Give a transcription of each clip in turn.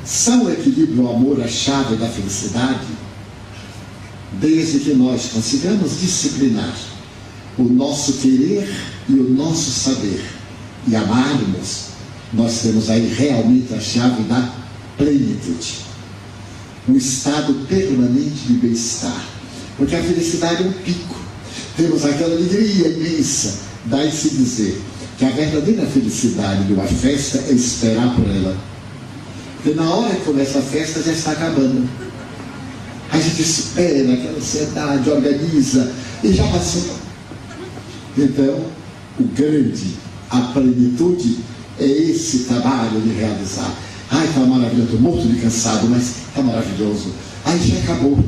São o equilíbrio e o amor a chave da felicidade? Desde que nós consigamos disciplinar o nosso querer e o nosso saber e amarmos, nós temos aí realmente a chave da plenitude, um estado permanente de bem-estar, porque a felicidade é um pico, temos aquela alegria imensa. Daí-se dizer que a verdadeira felicidade de uma festa é esperar por ela, porque na hora que começa a festa já está acabando, a gente espera, aquela ansiedade organiza e já passou. Então a plenitude é esse trabalho de realizar. Ai, está maravilhoso, estou morto de cansado, mas está maravilhoso. Ai, já acabou.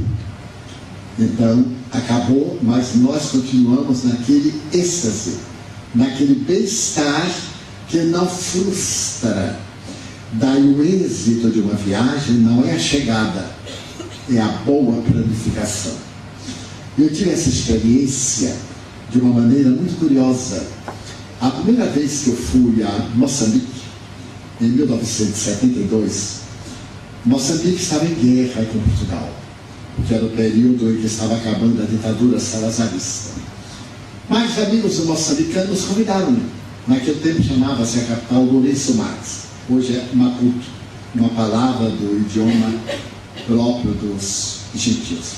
Então, acabou, mas nós continuamos naquele êxtase, naquele bem-estar que não frustra. Daí o êxito de uma viagem não é a chegada, é a boa planificação. Eu tive essa experiência de uma maneira muito curiosa. A primeira vez que eu fui a Moçambique, em 1972, Moçambique estava em guerra com Portugal, porque era o período em que estava acabando a ditadura salazarista. Mas amigos moçambicanos convidaram-me. Naquele tempo chamava-se a capital Lourenço Marques, hoje é Maputo, uma palavra do idioma próprio dos gentios.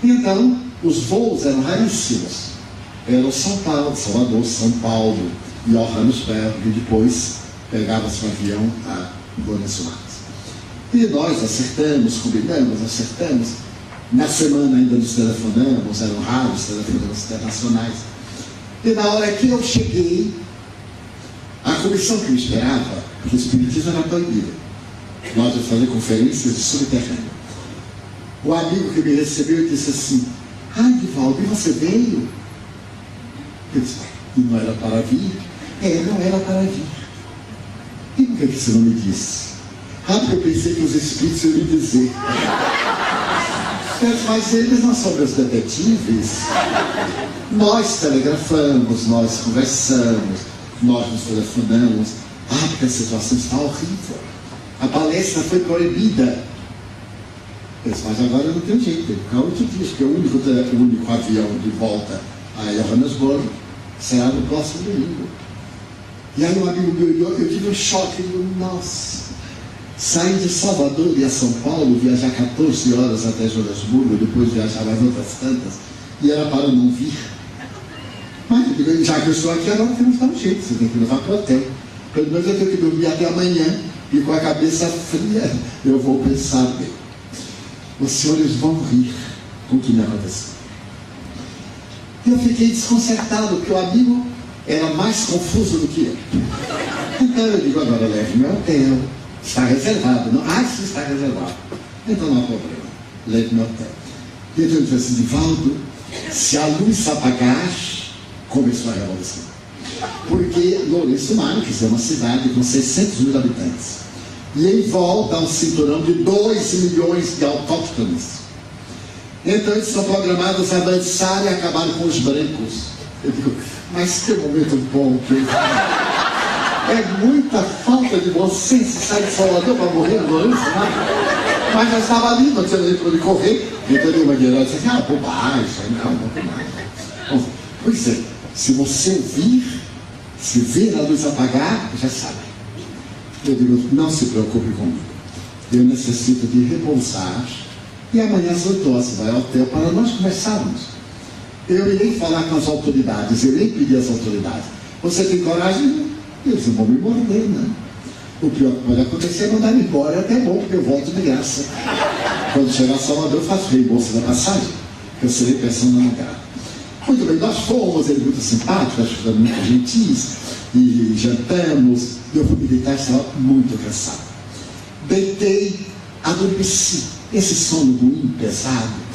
Então, os voos eram raríssimos. Eram São Paulo, Salvador, São Paulo e Johannesburg, e depois pegava-se um avião a Lourenço Marques. E nós acertamos, combinamos, acertamos. Na semana ainda nos telefonamos, eram raros telefonemas internacionais. E na hora que eu cheguei, a comissão que me esperava, porque o espiritismo era proibido, nós ia fazer conferências de subterrâneo. O amigo que me recebeu disse assim: ai, Divaldo, e você veio? Eu disse: e não era para vir? Não era para vir. E por que você não me disse? Porque eu pensei que os espíritos iam me dizer. Mas eles não são meus detetives. Nós telegrafamos, nós conversamos, nós nos telefonamos. Porque a situação está horrível. A palestra foi proibida. Eu disse: mas agora não tem jeito, porque há 8 dias, que é o único avião de volta a Johannesburg será no próximo domingo. E aí um amigo meu, eu tive um choque, eu digo: nossa, sair de Salvador e a São Paulo, viajar 14 horas até Joanesburgo, depois viajar mais outras tantas, e era para não vir. Mas eu digo: já que eu estou aqui, agora temos que dar um jeito, você tem que levar para o hotel. Pelo menos eu tenho que dormir até amanhã, e com a cabeça fria eu vou pensar bem. Os senhores vão rir com o que me aconteceu. Eu fiquei desconcertado, porque o amigo era mais confuso do que eu. Então eu digo: agora leve-me ao hotel. Está reservado, não? Sim, está reservado. Então não há problema. Leve-me ao hotel. E então ele disse assim: Divaldo, se a luz apagar, começou a revolução. Porque Lourenço Marques é uma cidade com 600 mil habitantes. E em volta há um cinturão de 2 milhões de autóctones. Então eles são programados a dançar e acabar com os brancos. Eu digo: mas que momento bom que é muita falta de bom senso sair de Salvador para morrer no Lourenço, né? Mas já estava ali, não tinha nem para onde correr. Então ele me disse: bobagem, não bobagem. Pois é, se você vir, se ver a luz apagar, já sabe. Eu digo: não se preocupe comigo, eu necessito de repousar, e amanhã às 8 horas vai ao hotel para nós conversarmos. Eu irei falar com as autoridades, eu irei pedir às autoridades. Você tem coragem? Eles não vão me morder, não. O pior que pode acontecer é mandar-me embora, é até bom, porque eu volto de graça. Quando chegar a Salvador, eu faço reembolso da passagem, que eu serei pessoa não grata. Muito bem, nós fomos, ele muito simpático, acho que foram muito gentis, e jantamos, e eu fui militar, estava muito cansado. Deitei, adormeci, esse sono ruim, pesado.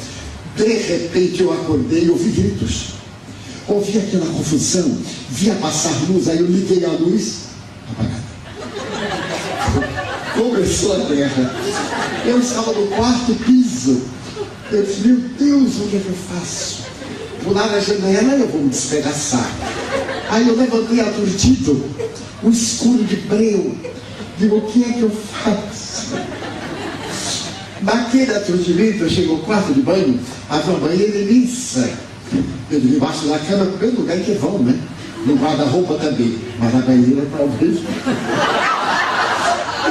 De repente eu acordei e ouvi gritos. Ouvi aquela confusão, via passar luz, aí eu liguei a luz, apagada. Começou a guerra. Eu estava no 4º piso. Eu disse: meu Deus, o que é que eu faço? Pular a janela, eu vou me despedaçar. Aí eu levantei aturdido, um escuro de breu. Digo: o que é que eu faço? Naquele atendimento, eu chego ao quarto de banho, havia uma banheira imensa. Eu digo, embaixo da cama, no primeiro lugar que vão, né? No guarda-roupa também, mas na banheira talvez.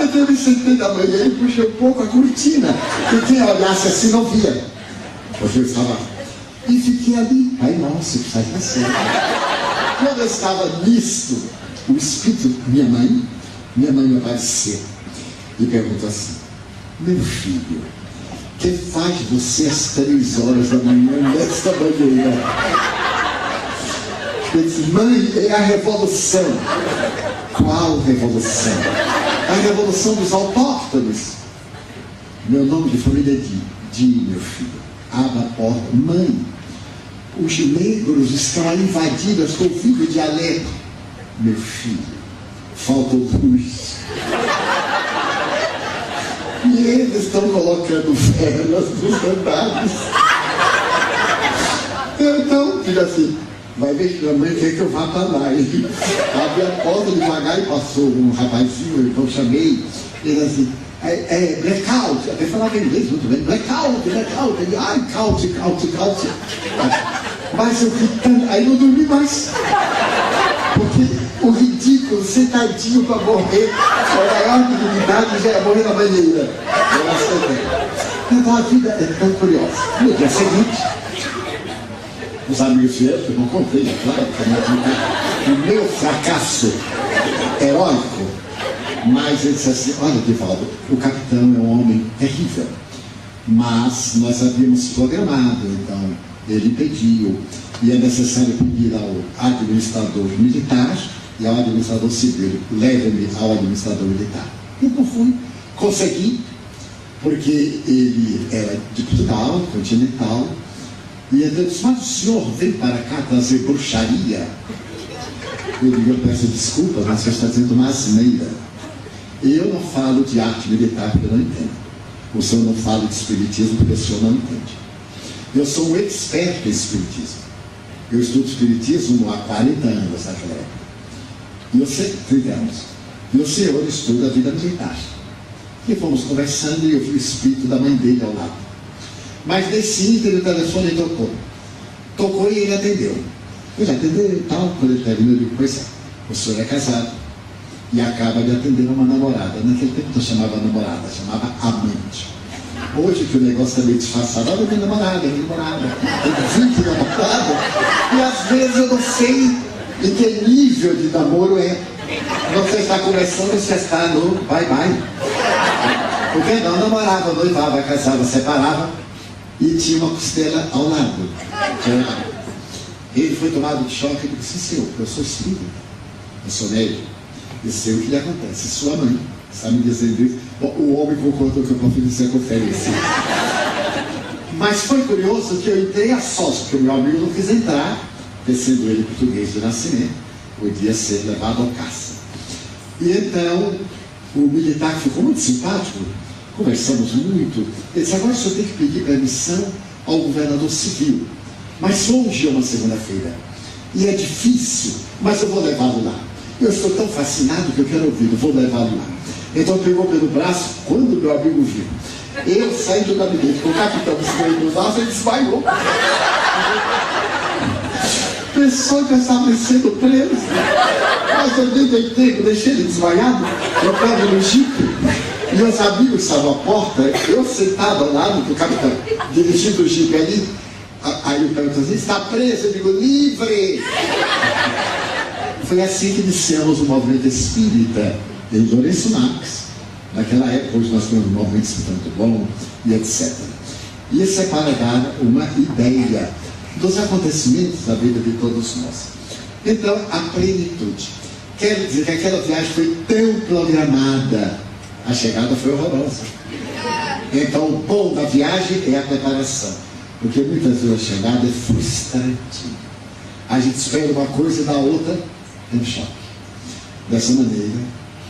Então eu me sentei na banheira e puxei um pouco a cortina, e quem olhasse assim não via, porque eu estava. E fiquei ali, Pai Nosso, que sai passando. Quando eu estava nisto, o Espírito, minha mãe me apareceu e perguntou assim: meu filho, que faz você às 3 horas da manhã nesta banheira? Eu disse: mãe, é a revolução. Qual revolução? A revolução dos autóctones. Meu nome de família é Di, meu filho. Abra a porta. Mãe, os negros estão a invadir as ouvidas de Alepo. Meu filho, falta luz. E eles estão colocando velas nos andares. Então, filho, assim, vai ver que a mãe quer que eu vá para lá. Ele abriu a porta devagar e passou um rapazinho, então chamei. Ele assim, blackout. Até falava inglês muito bem. Blackout. Ele, ai, caute. Mas eu gritando, aí não dormi mais. Porque o ridículo, sentadinho para morrer, a maior dignidade já é morrer na banheira. Então a vida é tão curiosa. No dia seguinte, os amigos vieram, eu não contei, é claro, o meu fracasso heróico. Mas ele disse assim: olha, Divaldo, o capitão é um homem terrível, mas nós havíamos programado, então ele pediu, e é necessário pedir ao administrador militar e ao administrador civil: leve-me ao administrador militar. Então fui, consegui, porque ele era de Portugal, continental, e então disse: mas o senhor veio para cá trazer bruxaria? Eu digo: eu peço desculpa, mas você está dizendo uma asneira. Eu não falo de arte militar porque eu não entendo. O senhor não fala de espiritismo porque o senhor não entende. Eu sou um expert em espiritismo. Eu estudo espiritismo há 40 anos naquela época. E eu sei, 30 anos. E o senhor estuda a vida militar. E fomos conversando e eu vi o espírito da mãe dele ao lado. Mas nesse ínterim o telefone tocou. Tocou e ele atendeu. Eu já atendeu e tal. Quando ele terminou, eu digo: pois é, o senhor é casado e acaba de atender uma namorada. Naquele tempo não chamava namorada, chamava amante. Hoje que o negócio está meio disfarçado: olha, minha namorada. Tem 20 namoradas. E às vezes eu não sei em que nível de namoro é. Você está começando, você está no bye-bye. Porque não namorava, noivava, casava, separava e tinha uma costela ao lado. Ele foi tomado de choque e disse: senhor, eu sou espírita, eu sou médico. Eu sei o que lhe acontece. Sua mãe está me dizendo isso. Bom, o homem concordou que eu confio nessa conferência. Mas foi curioso que eu entrei a sós, porque o meu amigo não quis entrar, sendo ele português de nascimento, podia ser levado ao caça. E então, o militar ficou muito simpático, conversamos muito. Ele disse: agora o senhor tem que pedir permissão ao governador civil. Mas hoje é uma segunda-feira. E é difícil, mas eu vou levá-lo lá. Eu estou tão fascinado que eu quero ouvi-lo, vou levá-lo lá. Então pegou pelo braço, quando meu amigo viu, eu saí do gabinete com o capitão segurando os braços, ele desmaiou. Pensou que eu estava sendo preso. Mas eu nem deitei, eu deixei ele desmaiado, eu estava no jipe, e meus amigos estavam à porta, eu sentado ao lado do capitão, dirigindo o jipe ali. Aí o capitão disse: está preso? Eu digo: livre! Foi assim que iniciamos o movimento espírita em Lourenço Marques. Naquela época, hoje nós temos um movimento espírita muito bom, e etc. Isso é para dar uma ideia dos acontecimentos da vida de todos nós. Então, a plenitude. Quero dizer que aquela viagem foi tão programada, a chegada foi horrorosa. Então, o bom da viagem é a preparação, porque muitas vezes a chegada é frustrante. A gente espera uma coisa e dá outra, é um choque. Dessa maneira,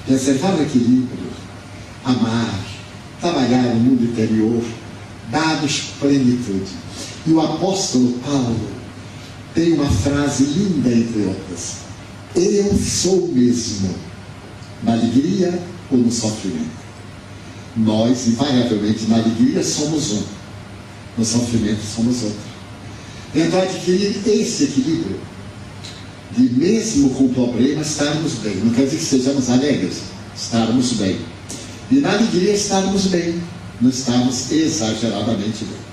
preservar o equilíbrio, amar, trabalhar no mundo interior, dar-nos plenitude. E o apóstolo Paulo tem uma frase linda, entre outras: eu sou o mesmo, na alegria ou no sofrimento. nós, invariavelmente, na alegria somos um, no sofrimento somos outro. Então, adquirir esse equilíbrio, de mesmo com o problema, estarmos bem. Não quer dizer que sejamos alegres, estarmos bem. E na alegria estarmos bem, não estarmos exageradamente bem.